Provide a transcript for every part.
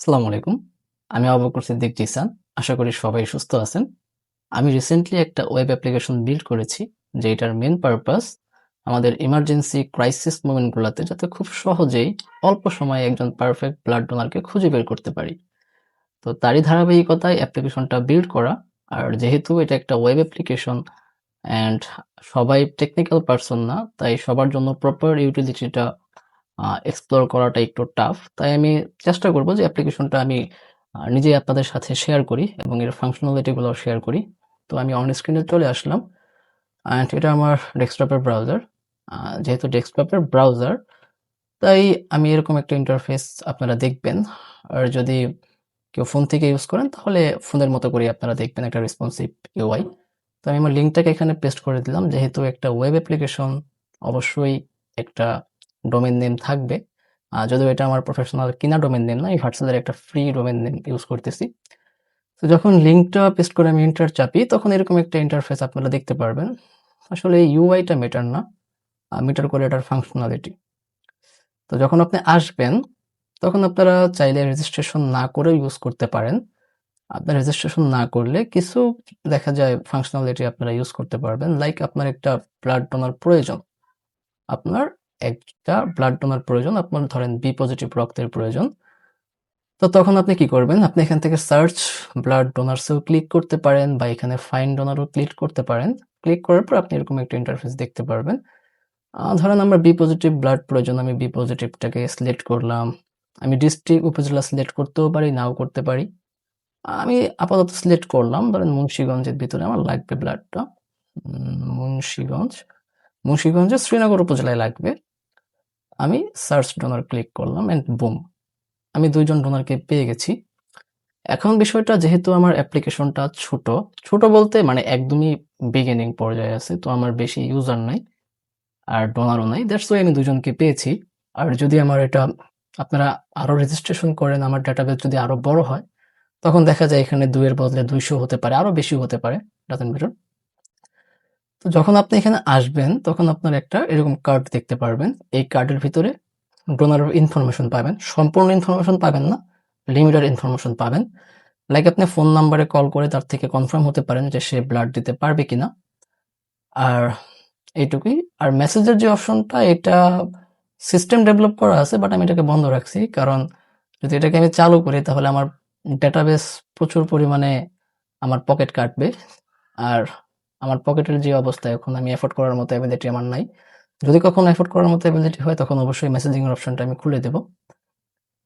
আসসালামু আলাইকুম। আমি আবু বকর সিদ্দিক জিসান। আশা করি সবাই সুস্থ আছেন। আমি রিসেন্টলি একটা ওয়েব অ্যাপ্লিকেশন বিল্ড করেছি, যেটার মেইন পারপাস আমাদের ইমার্জেন্সি ক্রাইসিস মোমেন্ট গুলাতে যাতে খুব সহজেই অল্প সময়ে একজন পারফেক্ট ব্লাড ডোনারকে খুঁজে বের করতে পারি। তো তারই ধারাবাহিকতায় অ্যাপ্লিকেশনটা বিল্ড করা। আর যেহেতু এটা একটা ওয়েব অ্যাপ্লিকেশন অ্যান্ড সবাই টেকনিক্যাল পারসন না, তাই সবার জন্য প্রপার ইউটিলিটিটা এক্সপ্লোর করাটা একটু টাফ। তাই আমি চেষ্টা করব যে অ্যাপ্লিকেশনটা আমি নিজেই আপনাদের সাথে শেয়ার করি এবং এর ফাংশনালিটিগুলো শেয়ার করি। তো আমি অন স্ক্রিনে চলে আসলাম অ্যান্ড এটা আমার ডেস্কটপের ব্রাউজার। যেহেতু ডেস্কটপের ব্রাউজার, তাই আমি এরকম একটা ইন্টারফেস আপনারা দেখবেন। আর যদি কেউ ফোন থেকে ইউজ করেন তাহলে ফোনের মতো করে আপনারা দেখবেন একটা রেসপন্সিভ ইউআই। তো আমি আমার লিঙ্কটাকে এখানে পেস্ট করে দিলাম। যেহেতু একটা ওয়েব অ্যাপ্লিকেশন, অবশ্যই একটা ডোমেইন নেম থাকবে। যদিও এটা আমার প্রফেশনাল কিনা ডোমেইন নেম না, আমি ভার্সেলের একটা ফ্রি ডোমেইন নেম ইউজ করতেছি। তো যখন লিঙ্কটা পেস্ট করে আমি এন্টার চাপি, তখন এরকম একটা ইন্টারফেস আপনারা দেখতে পারবেন। আসলে ইউআইটা ম্যাটার না, ম্যাটার করে এটার ফাংশনালিটি। তো যখন আপনি আসবেন, তখন আপনারা চাইলে রেজিস্ট্রেশন না করেও ইউজ করতে পারেন। আপনার রেজিস্ট্রেশন না করলে কিছু দেখা যায় ফাংশনালিটি আপনারা ইউজ করতে পারবেন। লাইক আপনার একটা ব্লাড ডোনার প্রয়োজন। আপনার একটা ব্লাড ডোনার প্রয়োজন। আপনার ধরেন বি পজিটিভ রক্তের প্রয়োজন। তো তখন আপনি কি করবেন? আপনি এখান থেকে সার্চ ব্লাড ডোনারসেও ক্লিক করতে পারেন বা এখানে ফাইন্ড ডোনারও ক্লিক করতে পারেন। ক্লিক করার পর আপনি এরকম একটা ইন্টারফেস দেখতে পারবেন। ধরেন আমার বি পজিটিভ ব্লাড প্রয়োজন, আমি বি পজিটিভটাকে সিলেক্ট করলাম। আমি ডিস্ট্রিক্ট উপজেলা সিলেক্ট করতেও পারি, নাও করতে পারি। আমি আপাতত সিলেক্ট করলাম, ধরেন মুন্সিগঞ্জের ভিতরে আমার লাগবে ব্লাডটা। মুন্সিগঞ্জ, মুন্সিগঞ্জের শ্রীনগর উপজেলায় লাগবে। আমি সার্চ ডোনার ক্লিক করলাম অ্যান্ড বুম, আমি ২ জন ডোনারকে পেয়ে গেছি। এখন বিষয়টা, যেহেতু আমার অ্যাপ্লিকেশনটা ছোট, ছোট বলতে মানে একদমই বিগিনিং পর্যায়ে আছে। তো আমার বেশি ইউজার নাই আর ডোনারও নাই। দ্যাটস ওয়াই আমি ২ জনকে পেয়েছি। আর যদি আমার এটা আপনারা আরো রেজিস্ট্রেশন করেন, আমার ডাটাবেস যদি আরো বড় হয়, তখন দেখা যায় এখানে ২ এর বদলে ২০০ হতে পারে, আরো বেশিও হতে পারে। Doesn't matter. তো যখন আপনি এখানে আসবেন, তখন আপনার একটা এরকম কার্ড দেখতে পারবেন। এই কার্ডের ভিতরে ডোনারের ইনফরমেশন পাবেন। সম্পূর্ণ ইনফরমেশন পাবেন না, লিমিটেড ইনফরমেশন পাবেন। লাইক আপনি ফোন নাম্বারে কল করে তার থেকে কনফার্ম হতে পারেন যে সে ব্লাড দিতে পারবে কিনা। আর এইটুকুই। আর মেসেজের যে অপশনটা, এটা সিস্টেম ডেভেলপ করা আছে, বাট আমি এটাকে বন্ধ রাখছি। কারণ যদি এটাকে আমি চালু করি তাহলে আমার ডেটাবেস প্রচুর পরিমাণে আমার পকেট কাটবে। আর আমার পকেটের যে অবস্থা, এখন আমি এফোর্ড করার মতো এবিলিটি আমার নাই। যদি কখনো এফোর্ড করার মতো এবিলিটি হয়, তখন অবশ্যই মেসেজিং এর অপশনটা আমি খুলে দেব।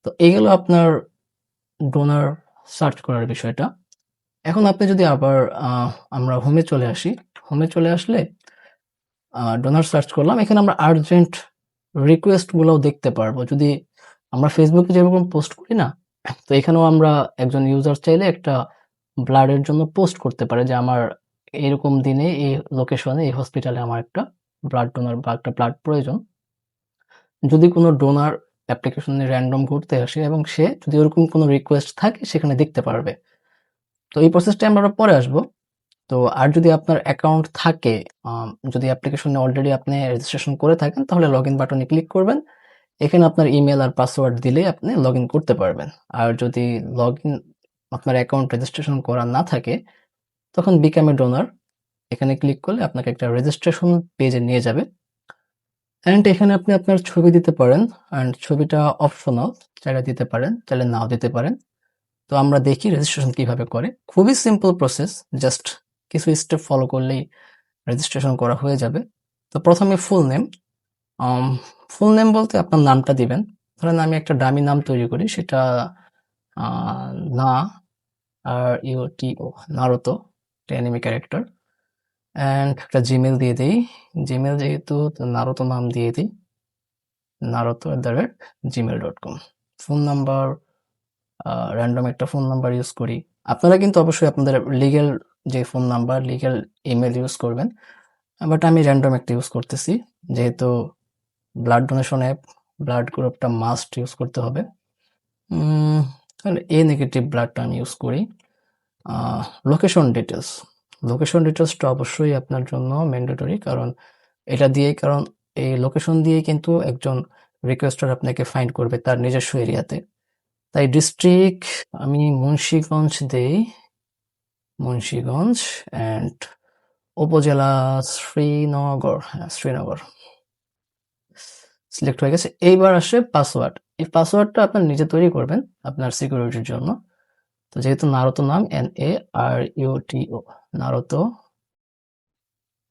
তো এই গেল আপনার ডোনার সার্চ করার বিষয়টা। এখন আপনি যদি আবার আমরা হোমে চলে আসি। হোমে চলে আসলে ডোনার সার্চ করলাম। এখানে আমরা আর্জেন্ট রিকোয়েস্ট গুলোও দেখতে পারবো। যদি আমরা ফেসবুকে যেরকম পোস্ট করি না, তো এখানেও আমরা একজন ইউজার চাইলে একটা ব্লাডের জন্য পোস্ট করতে পারে যে আমার এরকম দিনে এই লোকেশনে এই হসপিটালে আমার একটা ব্লাড ডোনার বা একটা ব্লাড প্রয়োজন। যদি কোনো ডোনার অ্যাপ্লিকেশনে র্যান্ডম ঘুরতে আসে এবং সে যদি ওরকম কোনো রিকোয়েস্ট থাকে, সেখানে দেখতে পারবে। তো এই প্রসেসটা আমরা পরে আসবো। তো আর যদি আপনার অ্যাকাউন্ট থাকে, যদি অ্যাপ্লিকেশনে অলরেডি আপনি রেজিস্ট্রেশন করে থাকেন, তাহলে লগইন বাটনে ক্লিক করবেন। এখানে আপনার ইমেল আর পাসওয়ার্ড দিলেই আপনি লগইন করতে পারবেন। আর যদি লগইন আপনার অ্যাকাউন্ট রেজিস্ট্রেশন করা না থাকে, তখন বিকাম এ ডোনার এখানে ক্লিক করলে আপনাকে একটা রেজিস্ট্রেশন পেজে নিয়ে যাবে। অ্যান্ড এখানে আপনি আপনার ছবি দিতে পারেন। অ্যান্ড ছবিটা অপশনাল, চাইলে দিতে পারেন, চাইলে নাও দিতে পারেন। তো আমরা দেখি রেজিস্ট্রেশন কিভাবে করে। খুবই সিম্পল প্রসেস, জাস্ট কিছু স্টেপ ফলো করলেই রেজিস্ট্রেশন করা হয়ে যাবে। তো প্রথমে ফুল নেম। ফুল নেম বলতে আপনার নামটা দিবেন। ধরেন আমি একটা ডামি নাম তৈরি করি, সেটা না আর ইউটিও, নারুতো, একটা অ্যানিমে ক্যারেক্টার। অ্যান্ড একটা জিমেল দিয়ে দিই। জিমেল যেহেতু, তো নারুতো নাম দিয়ে দিই, naruto@gmail.com। ফোন নাম্বার, র্যান্ডম একটা ফোন নাম্বার ইউজ করি। আপনারা কিন্তু অবশ্যই আপনাদের লিগ্যাল যে phone number, legal email use করবেন। বাট আমি র্যান্ডম একটা ইউজ করতেছি, যেহেতু ব্লাড ডোনেশনে ব্লাড গ্রুপটা মাস্ট ইউজ করতে হবে। তাহলে এ নেগেটিভ ব্লাডটা আমি ইউজ করি। লোকেশন ডিটেলস, লোকেশন ডিটেলসটা অবশ্যই আপনার জন্য ম্যান্ডেটরি, কারণ এটা দিয়েই, কারণ এই লোকেশন দিয়েই কিন্তু একজন রিকোয়েস্টার আপনাকে ফাইন্ড করবে তার নিজস্ব এরিয়াতে। তাই ডিস্ট্রিক্ট আমি মুন্সিগঞ্জ দেই, মুন্সিগঞ্জ, অ্যান্ড উপজেলা শ্রীনগর, হ্যাঁ শ্রীনগর সিলেক্ট হয়ে গেছে। এইবার আসে পাসওয়ার্ড। এই পাসওয়ার্ডটা আপনার নিজে তৈরি করবেন আপনার সিকিউরিটির জন্য। তো যেহেতু নারুতো নাম, NARUTO, নারুতো,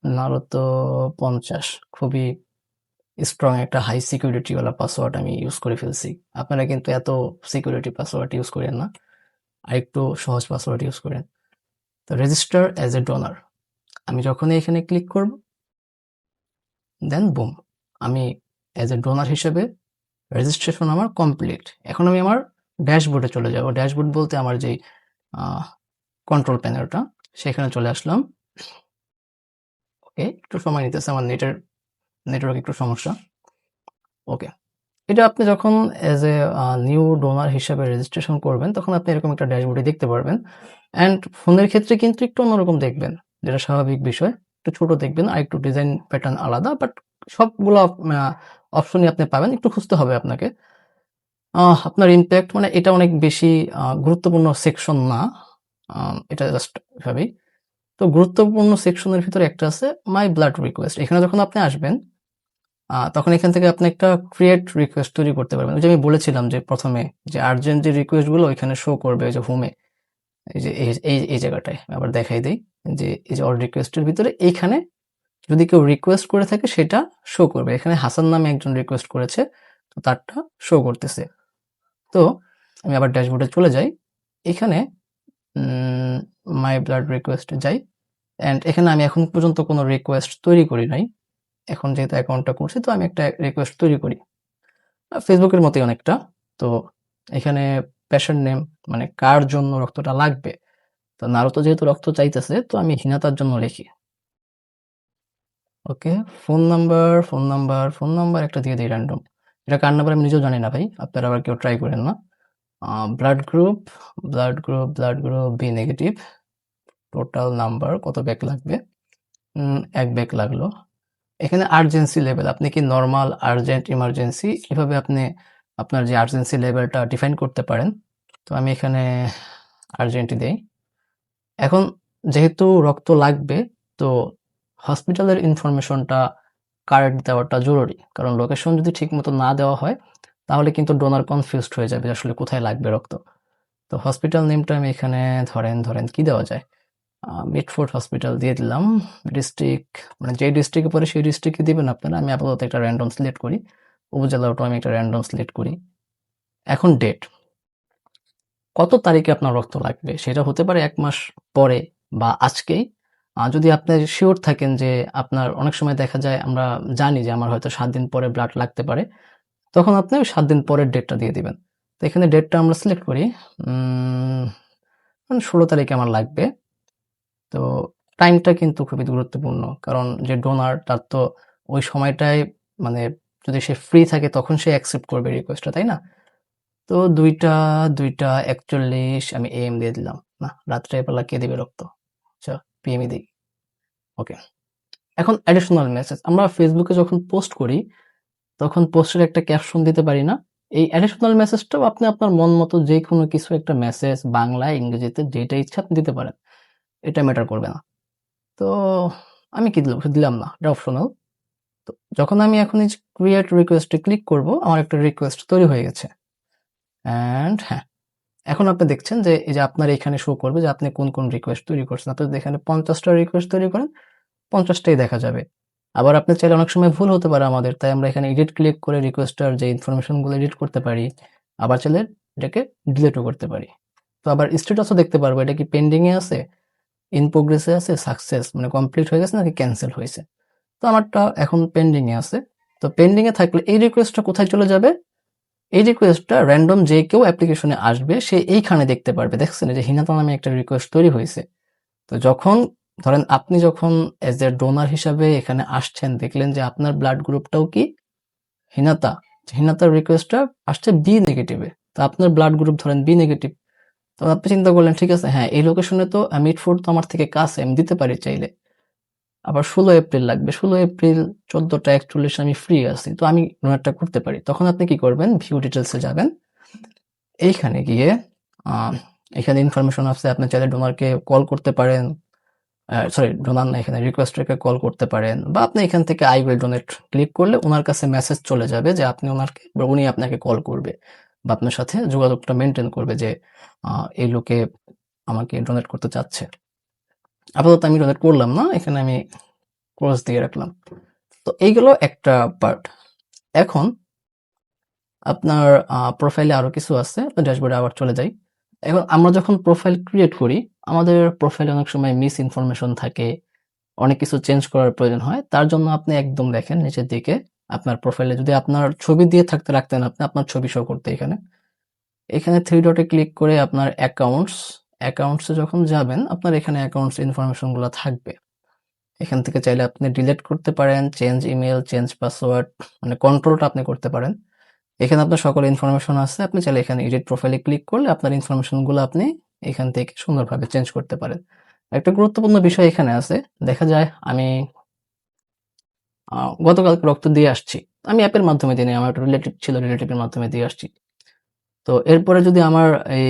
নারুতো 50, খুবই স্ট্রং একটা হাই সিকিউরিটি ওয়ালা পাসওয়ার্ড আমি ইউজ করে ফেলছি। আপনারা কিন্তু এত সিকিউরিটি পাসওয়ার্ড ইউজ করেন না, আর একটু সহজ পাসওয়ার্ড ইউজ করেন। তো রেজিস্টার অ্যাজ এ ডোনার, আমি যখনই এখানে ক্লিক করব, দেন বুম, আমি অ্যাজ এ ডোনার হিসেবে রেজিস্ট্রেশন আমার কমপ্লিট। এখন আমি আমার ড্যাশবোর্ডে চলে যাব। ড্যাশবোর্ড বলতে আমার যেই কন্ট্রোল প্যানেলটা, সেখানে চলে আসলাম। ওকে, একটু সময় নিতেছে, আমার নেটওয়ার্ক একটু সমস্যা। ওকে, এটা আপনি যখন অ্যাজ এ নিউ ডোনার হিসাবে রেজিস্ট্রেশন করবেন, তখন আপনি এরকম একটা ড্যাশবোর্ডে দেখতে পারবেন। অ্যান্ড ফোনের ক্ষেত্রে কিন্তু একটু অন্যরকম দেখবেন, যেটা স্বাভাবিক বিষয়। একটু ছোট দেখবেন, আর একটু ডিজাইন প্যাটার্ন আলাদা, বাট সবগুলো অপশনই আপনি পাবেন। একটু খুঁজতে হবে আপনাকে। আপনার ইমপ্যাক্ট, মানে এটা অনেক বেশি গুরুত্বপূর্ণ সেকশন না, এটা জাস্ট ভাবেই। তো গুরুত্বপূর্ণ সেকশনের ভিতরে একটা আছে মাই ব্লাড রিকোয়েস্ট। এখানে যখন আপনি আসবেন, তখন এখান থেকে আপনি একটা ক্রিয়েট রিকোয়েস্ট তৈরি করতে পারবেন। ওই যে আমি বলেছিলাম যে প্রথমে যে আর্জেন্ট যে রিকোয়েস্টগুলো ওইখানে শো করবে, ওই যে হোমে, এই যে এই জায়গাটায় আবার দেখাই দেই, যে এই যে অল রিকোয়েস্টের ভিতরে এইখানে যদি কেউ রিকোয়েস্ট করে থাকে সেটা শো করবে। এখানে হাসান নামে একজন রিকোয়েস্ট করেছে, তো তারটা শো করতেছে। তো আমি আবার ড্যাশবোর্ডে চলে যাই, এখানে মাই ব্লাড রিকোয়েস্টে যাই, অ্যান্ড এখানে আমি এখন পর্যন্ত কোনো রিকোয়েস্ট তৈরি করি নাই। এখন যেহেতু অ্যাকাউন্টটা করছি, তো আমি একটা রিকোয়েস্ট তৈরি করি, ফেসবুকের মতোই অনেকটা। তো এখানে পেশেন্ট নেম, মানে কার জন্য রক্তটা লাগবে। তো নারুতো যেহেতু রক্ত চাইতেছে, তো আমি হিনাতার জন্য লিখি। ওকে, ফোন নাম্বার একটা দিয়ে দিই র্যান্ডম। এটা কার নাম্বার আমি নিজেও জানি না ভাই, আপনারা আবার কেউ ট্রাই করেন না। Blood group, blood group B negative. Total number কত ব্যাগ লাগবে? 1 ব্যাগ লাগলো। এখানে আর্জেন্সি লেভেল, আপনি কি নরমাল, আর্জেন্ট, ইমার্জেন্সি, এভাবে আপনি আপনার যে আর্জেন্সি লেভেলটা ডিফাইন করতে পারেন। তো আমি এখানে আর্জেন্টই দেই। এখন যেহেতু রক্ত লাগবে, তো হসপিটালের ইনফরমেশনটা কারেক্ট দেওয়াটা জরুরি। কারণ লোকেশন যদি ঠিকমতো না দেওয়া হয়, তাহলে কিন্তু ডোনার কনফিউজড হয়ে যাবে যে আসলে কোথায় লাগবে রক্ত। তো হসপিটাল নেমটা আমি এখানে ধরেন কি দেওয়া যায়? মিটফোর্ড হসপিটাল দিয়ে দিলাম। ডিস্ট্রিক্ট, মানে যে ডিস্ট্রিক্টে পড়ে সেই ডিস্ট্রিক্টে দিবেন আপনারা। আমি আপাতত একটা র্যান্ডম সিলেক্ট করি। উপজেলাটাও আমি একটা র্যান্ডম সিলেক্ট করি। এখন ডেট, কত তারিখে আপনার রক্ত লাগবে সেটা হতে পারে 1 মাস পরে বা আজকেই। যদি আপনি শিওর থাকেন যে আপনার, অনেক সময় দেখা যায় আমরা জানি যে আমার হয়তো 7 দিন পরে ব্লাড লাগতে পারে, তখন আপনি ওই 7 দিন পরের ডেটটা দিয়ে দিবেন। তো এখানে ডেটটা আমরা সিলেক্ট করি, 16 তারিখে আমার লাগবে। তো টাইমটা কিন্তু খুবই গুরুত্বপূর্ণ, কারণ যে ডোনার তার তো ওই সময়টায়, মানে যদি সে ফ্রি থাকে তখন সে অ্যাকসেপ্ট করবে রিকোয়েস্টটা, তাই না? তো 2টা 41 আমি AM দিয়ে দিলাম। না, রাত্রে বেলা কে দিবে রক্ত? আচ্ছা, PM দিই। ওকে, এখন অ্যাডিশনাল মেসেজ, আমরা ফেসবুকে যখন পোস্ট করি তখন পোস্টের একটা ক্যাপশন দিতে পারি না? এই অ্যাডিশনাল মেসেজটাও আপনি আপনার মন মতো যে কোনো কিছু একটা মেসেজ, বাংলায়, ইংরেজিতে, যেটা ইচ্ছা আপনি দিতে পারেন। এটা ম্যাটার করবে না। তো আমি কি দিলাম না, এটা অপশনাল। তো যখন আমি এখন এই ক্রিয়েট রিকোয়েস্টে ক্লিক করব, আমার একটা রিকোয়েস্ট তৈরি হয়ে গেছে। অ্যান্ড হ্যাঁ, এখন আপনি দেখছেন যে এই যে আপনার এখানে শো করবে যে আপনি কোন রিকোয়েস্ট তৈরি করছেন। আপনি যদি এখানে 50টা রিকোয়েস্ট তৈরি করেন, 50টাই দেখা যাবে। আবার আপনি চাইলে, অনেক সময় ভুল হতে পারে আমাদের, তাই আমরা এখানে এডিট ক্লিক করে রিকোয়েস্টার যে ইনফরমেশনগুলো এডিট করতে পারি। আবার চাইলে এটাকে ডিলিটও করতে পারি। তো আবার স্ট্যাটাসও দেখতে পারবো, এটা কি পেন্ডিং এ আছে, ইন প্রোগ্রেসে আছে, সাকসেস মানে কমপ্লিট হয়ে গেছে নাকি ক্যান্সেল হয়েছে। তো আমারটা এখন পেন্ডিং এ আছে। তো পেন্ডিং এ থাকলে এই রিকোয়েস্টটা কোথায় চলে যাবে? এই রিকোয়েস্টটা র্যান্ডম যে কেউ অ্যাপ্লিকেশনে আসবে সে এইখানে দেখতে পারবে। দেখছেন এই যে হিনাতা নামে একটা রিকোয়েস্ট তৈরি হয়েছে। তো যখন ধরেন আপনি যখন এজ এ ডোনার হিসাবে এখানে আসছেন, দেখলেন যে আপনার ব্লাড গ্রুপটাও কি হিনাতা, হিনাতার রিকোয়েস্টটা আসছে বি নেগেটিভে, তো আপনার ব্লাড গ্রুপ ধরেন বি নেগেটিভ। তো আপনি চিন্তা করলেন, ঠিক আছে, হ্যাঁ এই লোকেশনে তো মিটফোর্ড তো আমার থেকে কাছে, আমি দিতে পারি চাইলে। আবার 16 এপ্রিল লাগবে, 16 এপ্রিল 14টা 41 আমি ফ্রি আছি, তো আমি ডোনেটটা করতে পারি। তখন আপনি কি করবেন? ভিউ ডিটেলসে যাবেন, এইখানে গিয়ে এখানে ইনফরমেশন আছে, আপনি চাইলে ডোনারকে কল করতে পারেন, সরি ডোনার না, এখানে রিকোয়েস্টারকে কল করতে পারেন, বা আপনি এখান থেকে আই উইল ডোনেট ক্লিক করলে ওনার কাছে মেসেজ চলে যাবে যে আপনি ওনারকে, বা উনি আপনাকে কল করবে বা আপনার সাথে যোগাযোগটা মেনটেন করবে যে এই লোকে আমাকে ডোনেট করতে চাচ্ছে। আপাতত আমি ডোনেট করলাম না, এখানে আমি ক্লোজ দিয়ে রাখলাম। তো এইগুলো একটা পার্ট। এখন আপনার প্রোফাইলে আরো কিছু আছে, আপনার ড্যাশবোর্ডে আবার চলে যাই। এখন আমরা যখন প্রোফাইল ক্রিয়েট করি, আমাদের প্রোফাইলে অনেক সময় মিস ইনফরমেশন থাকে, অনেক কিছু চেঞ্জ করার প্রয়োজন হয়। তার জন্য আপনি একদম দেখেন নিচের দিকে আপনার প্রোফাইলে যদি আপনার ছবি দিয়ে থাকতে রাখতেন, আপনি আপনার ছবি শো করতে এখানে থ্রি ডটে ক্লিক করে আপনার অ্যাকাউন্টসে যখন যাবেন, আপনার এখানে অ্যাকাউন্টস ইনফরমেশনগুলো থাকবে। এখান থেকে চাইলে আপনি ডিলিট করতে পারেন, চেঞ্জ ইমেল, চেঞ্জ পাসওয়ার্ড, মানে কন্ট্রোলটা আপনি করতে পারেন। এখানে আপনার সকল ইনফরমেশন আছে, আপনি চাইলে এখানে এডিট প্রোফাইলে ক্লিক করলে আপনার ইনফরমেশনগুলো আপনি এখান থেকে সুন্দরভাবে চেঞ্জ করতে পারেন। একটা গুরুত্বপূর্ণ বিষয় এখানে আছে, দেখা যায় আমি গতকালকে রক্ত দিয়ে আসছি, আমি অ্যাপের মাধ্যমে দিই নাই, আমার একটা রিলেটিভ ছিল, রিলেটিভের মাধ্যমে দিয়ে আসছি। তো এরপরে যদি আমার এই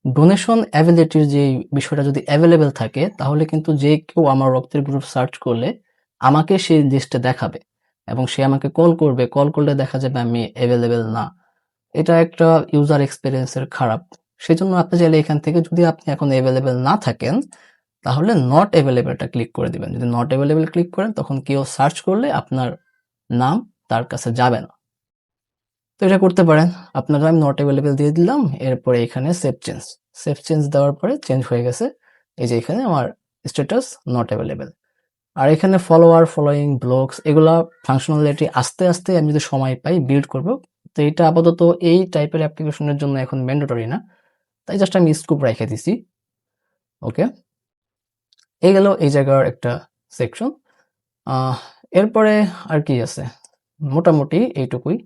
ডোনেশন অ্যাভেলেটির যে বিষয়টা যদি অ্যাভেলেবেল থাকে, তাহলে কিন্তু যে কেউ আমার রক্তের গ্রুপ সার্চ করলে আমাকে সেই লিস্টে দেখাবে এবং সে আমাকে কল করবে, কল করলে দেখা যাবে আমি অ্যাভেলেবেল না। এটা একটা ইউজার এক্সপেরিয়েন্সের খারাপ। সেজন্য আপনি চাইলে এখান থেকে, যদি আপনি এখন অ্যাভেলেবেল না থাকেন, তাহলে নট অ্যাভেলেবেলটা ক্লিক করে দিবেন। যদি নট অ্যাভেলেবেল ক্লিক করেন, তখন কেউ সার্চ করলে আপনার নাম তার কাছে যাবে না। তো এটা করতে পারেন। আপনারা আমি নট অ্যাভেলেবেল দিয়ে দিলাম, এরপরে এখানে সেভ চেঞ্জ দেওয়ার পরে চেঞ্জ হয়ে গেছে। এই যে এখানে আমার স্ট্যাটাস নট অ্যাভেলেবেল। আর এখানে ফলোয়ার, ফলোয়িং, ব্লগস, এগুলা ফাংশনালিটি আস্তে আস্তে আমি যদি সময় পাই বিল্ড করব। তো এটা আপাতত এই টাইপের অ্যাপ্লিকেশনের জন্য এখন ম্যান্ডেটরি না, তাই জাস্ট আমি স্কোপ রেখে দিছি। ওকে, এই গেল এই জায়গার একটা সেকশন। এরপরে আর কি আছে, মোটামুটি এইটুকুই।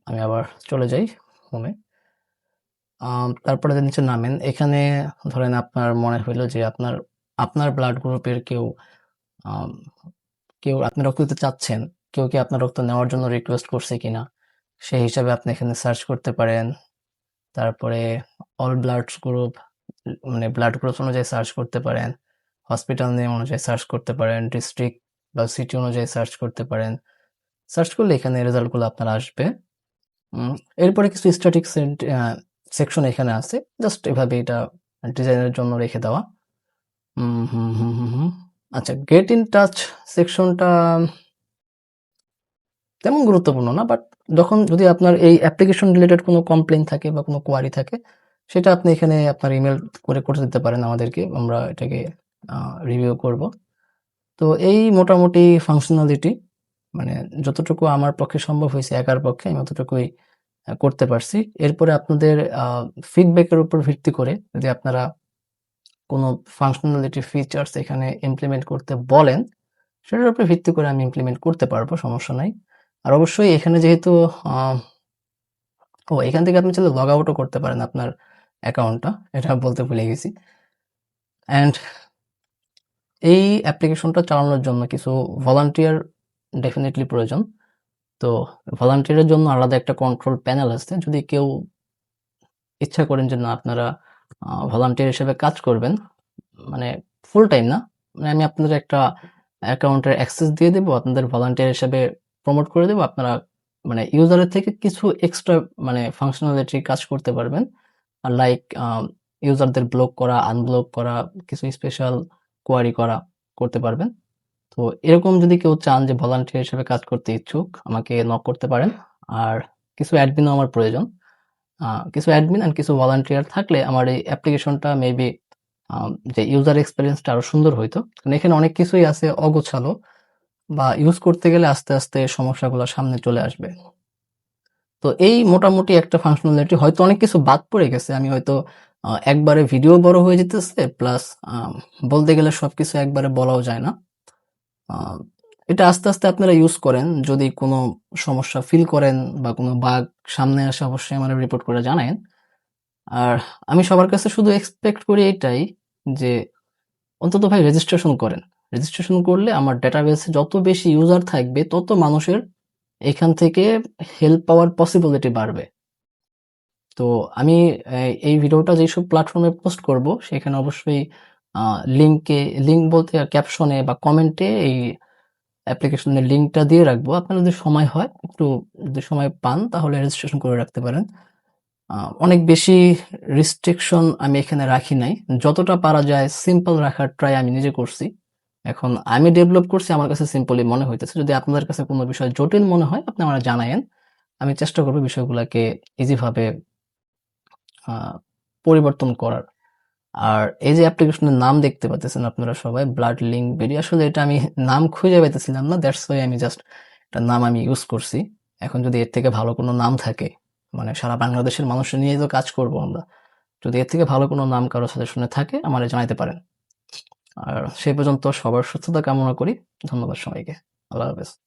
আমি আবার চলে যাই হোমে। তারপরে নিচে নামেন, এখানে ধরেন আপনার মনে হইলো যে আপনার আপনার ব্লাড গ্রুপের কেউ কেউ আপনি রক্ত দিতে চাচ্ছেন, কেউ কি আপনার রক্ত নেওয়ার জন্য রিকোয়েস্ট করছে কিনা, সেই হিসাবে আপনি এখানে সার্চ করতে পারেন। তারপরে অল ব্লাড গ্রুপ, মানে ব্লাড গ্রুপ অনুযায়ী সার্চ করতে পারেন, হসপিটাল নেম অনুযায়ী সার্চ করতে পারেন, ডিস্ট্রিক্ট বা সিটি অনুযায়ী সার্চ করতে পারেন। সার্চ করলে এখানে রেজাল্টগুলো আপনার আসবে। এরপরে কিছু স্ট্যাটিক সেকশন এখানে আছে, জাস্ট এভাবে এটা ডিজাইনের জন্য রেখে দেওয়া। আচ্ছা, গেট ইন টাচ সেকশনটা তেমন গুরুত্বপূর্ণ না, বাট যদি আপনার এই অ্যাপ্লিকেশন রিলেটেড কোনো কমপ্লেইন থাকে বা কোনো কোয়ারি থাকে, সেটা আপনি এখানে আপনার ইমেল করে দিতে পারেন আমাদেরকে, আমরা এটাকে রিভিউ করব। তো এই মোটামুটি ফাংশনালিটি, মানে যতটুকু আমার পক্ষে সম্ভব হয়েছে একার পক্ষে, আমি অতটুকুই করতে পারছি। এরপরে আপনাদের ফিডব্যাকের উপর ভিত্তি করে যদি আপনারা কোনো ফাংশনালিটি ফিচার্স এখানে ইমপ্লিমেন্ট করতে বলেন, সেটার উপরে ভিত্তি করে আমি ইমপ্লিমেন্ট করতে পারবো, সমস্যা নাই। আর অবশ্যই এখানে যেহেতু এখান থেকে আপনি চাইলে লগ আউটও করতে পারেন আপনার অ্যাকাউন্টটা, এটা বলতে ভুলে গেছি। অ্যান্ড এই অ্যাপ্লিকেশনটা চালানোর জন্য কিছু ভলান্টিয়ার ডেফিনেটলি প্রয়োজন। তো ভলান্টিয়ারের জন্য আলাদা একটা কন্ট্রোল প্যানেল আছে। যদি কেউ ইচ্ছা করেন যে না আপনারা ভলান্টিয়ার হিসেবে কাজ করবেন, মানে ফুল টাইম না, মানে আমি আপনাদের একটা অ্যাকাউন্টের অ্যাক্সেস দিয়ে দেবো, আপনাদের ভলান্টিয়ার হিসেবে প্রমোট করে দেবো, আপনারা মানে ইউজারের থেকে কিছু এক্সট্রা মানে ফাংশনালিটি কাজ করতে পারবেন, লাইক ইউজারদের ব্লক করা, আনব্লক করা, কিছু স্পেশাল কোয়ারি করতে পারবেন। তো এরকম যদি কেউ চান যে ভলান্টিয়ার হিসেবে কাজ করতে ইচ্ছুক, আমাকে নক করতে পারেন। আর কিছু অ্যাডমিনও আমার প্রয়োজন, কিছু অ্যাডমিন আর কিছু ভলান্টিয়ার থাকলে আমার এই অ্যাপ্লিকেশনটা মেবি যে ইউজার এক্সপেরিয়েন্সটা আরো সুন্দর হইতো। কারণ এখানে অনেক কিছুই আছে অগোছালো, বা ইউজ করতে গেলে আস্তে আস্তে সমস্যাগুলো সামনে চলে আসবে। তো এই মোটামুটি একটা ফাংশনালিটি, হয়তো অনেক কিছু বাদ পড়ে গেছে, আমি হয়তো একবারে ভিডিও বড় হয়ে যেতেছে, প্লাস বলতে গেলে সবকিছু একবারে বলাও যায় না। এটা আস্তে আস্তে আপনারা ইউজ করেন, যদি কোনো সমস্যা ফিল করেন বা কোনো বাগ সামনে আসে, অবশ্যই আমার রিপোর্ট করে জানায়েন। আর আমি সবার কাছে শুধু এক্সপেক্ট করি এটাই, যে অন্তত ভাই রেজিস্ট্রেশন করেন। রেজিস্ট্রেশন করলে আমার ডেটাবেসে যত বেশি ইউজার থাকবে, তত মানুষের এখান থেকে হেল্প পাওয়ার পসিবিলিটি বাড়বে। তো আমি এই ভিডিওটা যেসব প্ল্যাটফর্মে পোস্ট করব সেখানে অবশ্যই লিঙ্ক বলতে ক্যাপশনে বা কমেন্টে এই অ্যাপ্লিকেশনের লিঙ্কটা দিয়ে রাখবো। আপনার যদি সময় হয়, একটু যদি সময় পান তাহলে রেজিস্ট্রেশন করে রাখতে পারেন। অনেক বেশি রেস্ট্রিকশন আমি এখানে রাখি নাই। যতটা পারা যায় সিম্পল রাখার ট্রাই আমি নিজে করছি। এখন আমি ডেভেলপ করছি, আমার কাছে সিম্পলই মনে হইতেছে। যদি আপনাদের কাছে কোনো বিষয় জটিল মনে হয় আপনি আমারে জানায়েন। আমি চেষ্টা করব বিষয়গুলাকে ইজি ভাবে আ পরিবর্তন করার। আর এই যে অ্যাপ্লিকেশনের নাম দেখতে পাচ্তেছেন আপনারা সবাই, ব্লাড লিংক বেরি, আসলে এটা আমি নাম খুঁজে পাইতেছিলাম না। দ্যাটস ওয়াই আমি জাস্ট এটার নাম আমি ইউজ করছি। এখন যদি এর থেকে ভালো কোনো নাম থাকে, মানে সারা বাংলাদেশের মানুষের নিয়ে তো কাজ করব আমরা। যদি এর থেকে ভালো কোনো নাম কারো সাজেশনে থাকে আমারে জানাইতে পারেন। আর সেই পর্যন্ত সবার সুস্থতা কামনা করি। ধন্যবাদ সবাইকে। আল্লাহ হাফেজ।